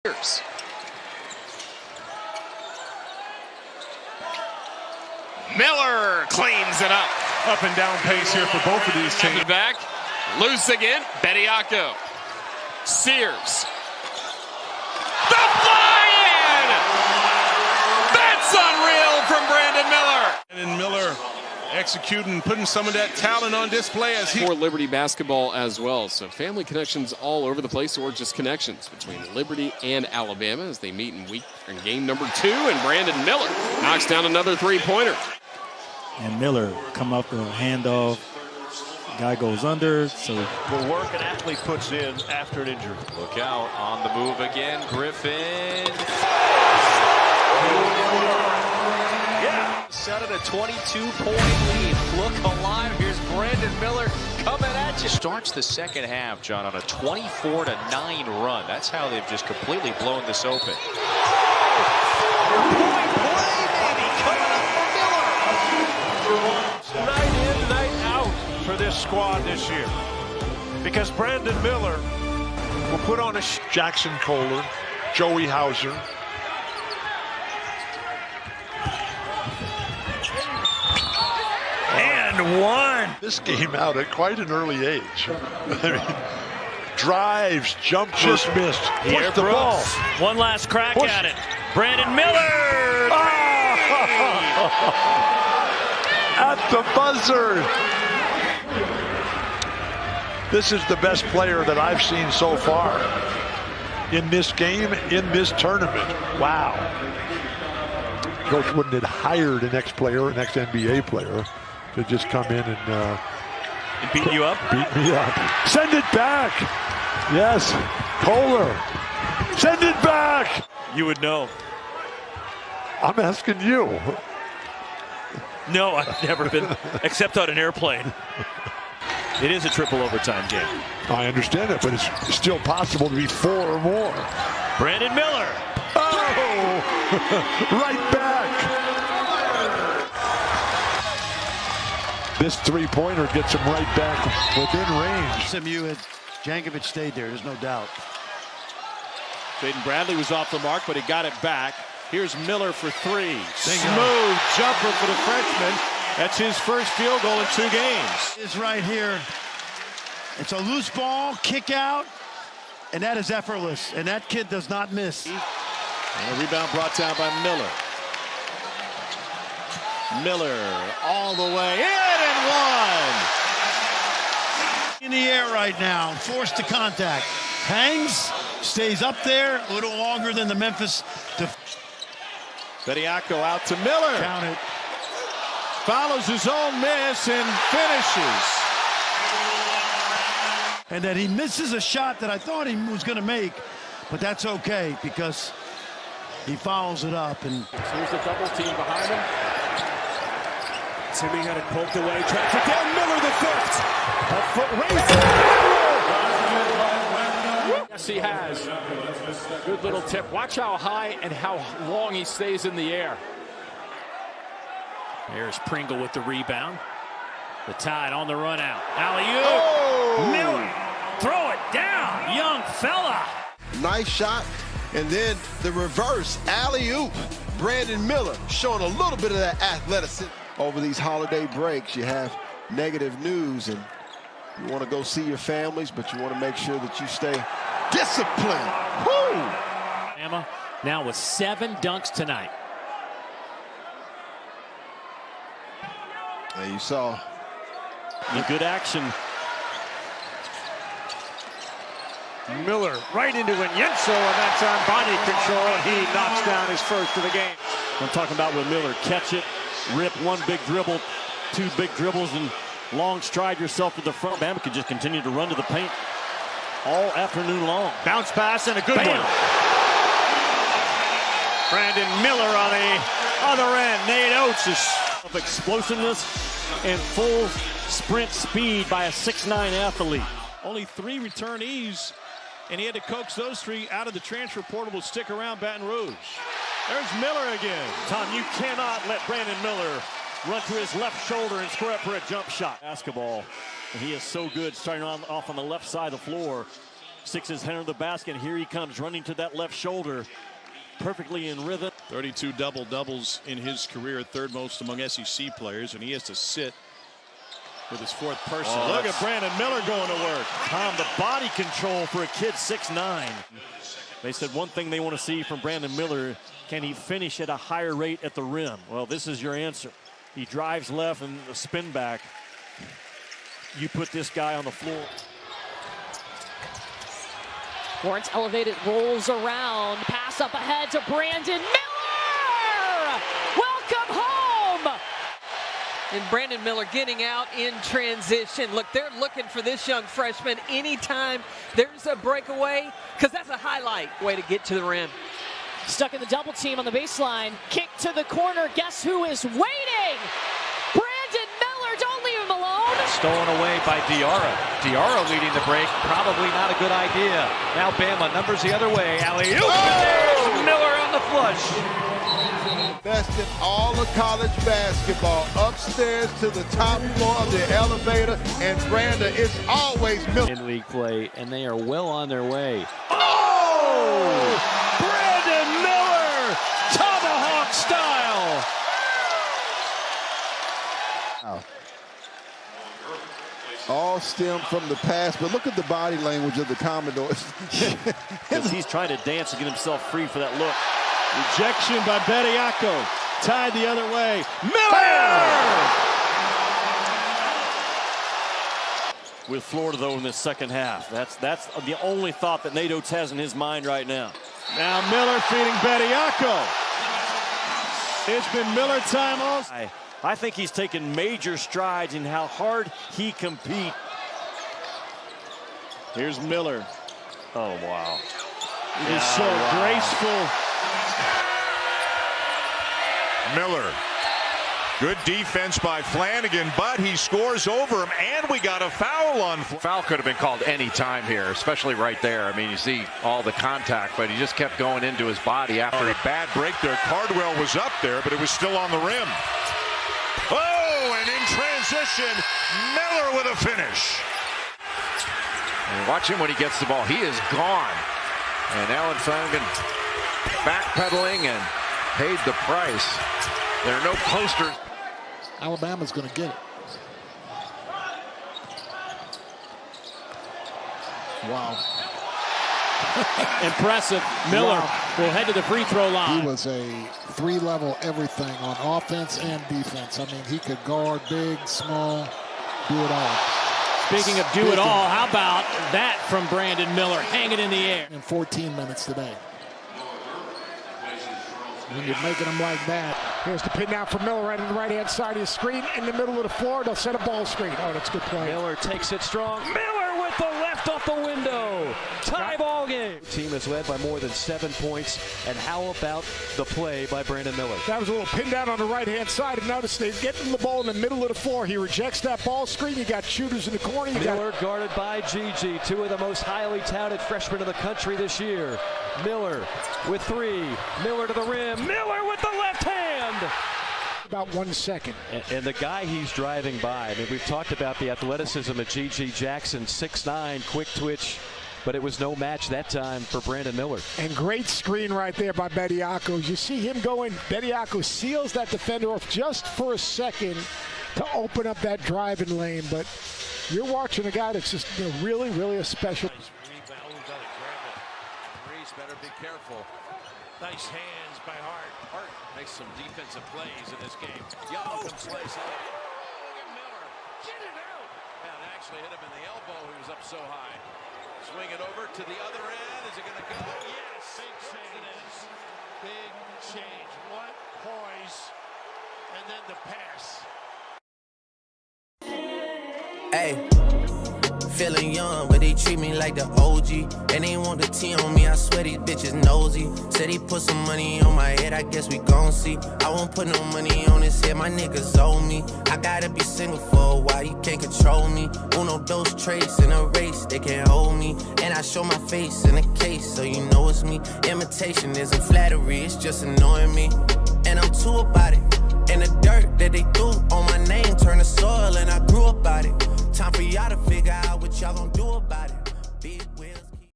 Sears. Miller cleans it up. Up and down pace here for both of these teams. Back, loose again, Bediako. Sears. The fly-in! That's unreal from Brandon Miller. And Miller executing, putting some of that talent on display as he... For Liberty basketball as well. So family connections all over the place, or just connections between Liberty and Alabama as they meet in game number 2. And Brandon Miller knocks down another three-pointer. And Miller come up the handoff. Guy goes under. So the work an athlete puts in after an injury. Look out on the move again. Griffin. Yeah. Set at a 22-point lead. Look alive. Here's Brandon Miller coming at you. Starts the second half, John, on a 24-9 run. That's how they've just completely blown this open. Point play, baby, coming up for Miller. Night in, night out for this squad this year. Because Brandon Miller will put on a Jackson Kohler, Joey Hauser. and one. This game out at quite an early age. I mean, drives, jumps, just missed. Push the ball. One last crack at it. Brandon Miller. At the buzzer. This is the best player that I've seen so far in this game, in this tournament. Wow. Coach wouldn't have hired an ex-player, an ex-NBA player to just come in and beat you up? Beat me up. Send it back. Yes. Kohler. Send it back. You would know. I'm asking you. No, I've never been, except on an airplane. It is a triple overtime game. I understand it, but it's still possible to be 4 or more. Brandon Miller. Oh! Right back. This three-pointer gets him right back within range. SMU had Jankovic stayed there, there's no doubt. Jaden Bradley was off the mark, but he got it back. Here's Miller for 3. Smooth jumper for the freshman. That's his first field goal in 2 games. It's right here. It's a loose ball, kick out, and that is effortless. And that kid does not miss. And a rebound brought down by Miller. Miller all the way in and one. In the air right now, forced to contact. Hangs, stays up there a little longer than the Memphis. Bediako out to Miller. Count it. Follows his own miss and finishes. And that he misses a shot that I thought he was going to make, but that's okay because he follows it up. And here's the double team behind him. Timmy had it poked away. Traffic down. Miller the 5th. A foot race. Yes, he has. Good little tip. Watch how high and how long he stays in the air. Here's Pringle with the rebound. The Tide on the run out. Alley-oop. Oh! Miller. Throw it down. Young fella. Nice shot. And then the reverse. Alley-oop. Brandon Miller showing a little bit of that athleticism. Over these holiday breaks, you have negative news, and you want to go see your families, but you want to make sure that you stay disciplined. Woo! Emma now with 7 dunks tonight. There you saw. The good action. Miller right into Onyenso, and that's on body control, and he knocks down his first of the game. I'm talking about when Miller catch it, rip one big dribble, 2 big dribbles, and long stride yourself to the front. Bama can just continue to run to the paint all afternoon long. Bounce pass and a good one. Brandon Miller on the other end. Nate Oates is of explosiveness and full sprint speed by a 6'9" athlete. only 3 returnees, and he had to coax those 3 out of the transfer portal to stick around Baton Rouge. There's Miller again. Tom, you cannot let Brandon Miller run to his left shoulder and score up for a jump shot. Basketball, and he is so good starting off on the left side of the floor. Sticks his hand on the basket. Here he comes running to that left shoulder. Perfectly in rhythm. 32 double-doubles in his career, third most among SEC players, and he has to sit with his fourth person. Look at Brandon Miller going to work. Tom, the body control for a kid 6'9". They said one thing they want to see from Brandon Miller, can he finish at a higher rate at the rim? Well, this is your answer. He drives left and a spin back. You put this guy on the floor. Lawrence elevated, rolls around, pass up ahead to Brandon Miller! Welcome home! And Brandon Miller getting out in transition. Look, they're looking for this young freshman anytime there's a breakaway, because that's a highlight way to get to the rim. Stuck in the double team on the baseline. Kick to the corner. Guess who is waiting? Brandon Miller. Don't leave him alone. Stolen away by Diarra. Diarra leading the break. Probably not a good idea. Now Bama numbers the other way. Alley-oop. There's Miller on the flush. Best in all of college basketball. Upstairs to the top floor of the elevator. And Brandon, it's always Miller. In league play, and they are well on their way. Oh! Brandon Miller! Tomahawk style! Wow. All stem from the past, but look at the body language of the Commodores. Because he's trying to dance to get himself free for that look. Rejection by Bediako. Tied the other way. Miller! With Florida, though, in this second half. That's the only thought that Nate Oates has in his mind right now. Now Miller feeding Bediako. It's been Miller time also. I think he's taken major strides in how hard he competes. Here's Miller. Oh, wow. It is so graceful. Miller. Good defense by Flanagan, but he scores over him, and we got a foul on. Foul could have been called any time here, especially right there. I mean, you see all the contact, but he just kept going into his body after a bad break there. Cardwell was up there, but it was still on the rim. Oh, and in transition, Miller with a finish. And watch him when he gets the ball. He is gone. And Allen Flanagan backpedaling and paid the price. There are no posters. Alabama's going to get it. Wow. Impressive. Miller will head to the free throw line. He was a three-level everything on offense and defense. I mean, he could guard big, small, do it all. Speaking of do it all, how about that from Brandon Miller, hanging in the air? In 14 minutes today. When you're making them like that. Here's the pin down for Miller right on the right-hand side of the screen. In the middle of the floor, they'll set a ball screen. Oh, that's a good play. Miller takes it strong. Miller with the left off the window. Tie ball game. Team is led by more than 7 points. And how about the play by Brandon Miller? That was a little pin down on the right-hand side. And notice they get the ball in the middle of the floor. He rejects that ball screen. You got shooters in the corner. Miller guarded by Gigi, two of the most highly touted freshmen in the country this year. Miller with three. Miller to the rim. Miller with the left hand. About 1 second. And the guy he's driving by, I mean, we've talked about the athleticism of Gigi Jackson, 6'9", quick twitch, but it was no match that time for Brandon Miller. And great screen right there by Bediako. You see him going, Bediako seals that defender off just for a second to open up that driving lane, but you're watching a guy that's just really, really a special. Reese better be careful. Nice hands by Hart. Hart makes some defensive plays in this game. Young comes slicing. Miller, get it out. And actually hit him in the elbow. He was up so high. Swing it over to the other end. Is it going to go? Yes. Big change. Big change. What poise. And then the pass. Hey, feeling young, but they treat me like the OG. And they want the T on me, I swear these bitches nosy. Said he put some money on my head, I guess we gon' see. I won't put no money on his head, my niggas owe me. I gotta be single for a while, you can't control me. Uno, dos, trace in a race, they can't hold me. And I show my face in a case, so you know it's me. Imitation isn't flattery, it's just annoying me. And I'm too about it. And the dirt that they threw on my name turned to soil, and I grew up about it. Time for y'all to figure out what y'all gonna do about it.